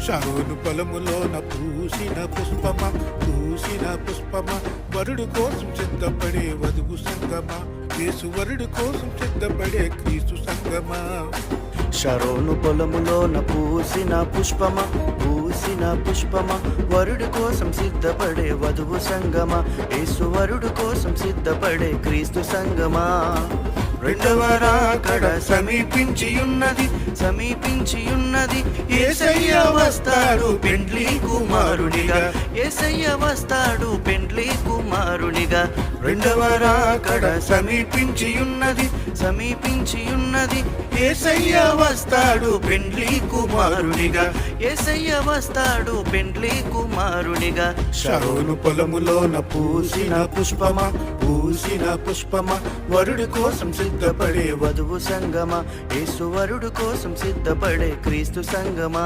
షరోను పొలములోన పూసిన పుష్పమా వరుడు కోసం సిద్ధపడే వధువు సంగమా, యేసు వరుడు కోసం సిద్ధపడే క్రీస్తు సంగమా. షరోను పొలములోన పూసిన పుష్పమా వరుడు కోసం సిద్ధపడే వధువు సంగమా, యేసు వరుడు కోసం సిద్ధపడే క్రీస్తు సంగమా. రెండవ రాకడ సమీపించి ఉన్నది యేసయ్య వస్తాడు పెండ్లి కుమారునిగా, యేసయ్య వస్తాడు పెండ్లి కుమారునిగా. రెండవ రాకడ సమీపించి ఉన్నది యేసయ్య వస్తాడు పెండ్లి కుమారునిగా, యేసయ్య వస్తాడు పెండ్లి కుమారునిగా. షరోను పొలములోన పూసిన పుష్పమా వరుడు కోసం సిద్ధపడే వధువు సంగమా, యేసు వరుడు కోసం సిద్ధపడే క్రీస్తు సంగమా.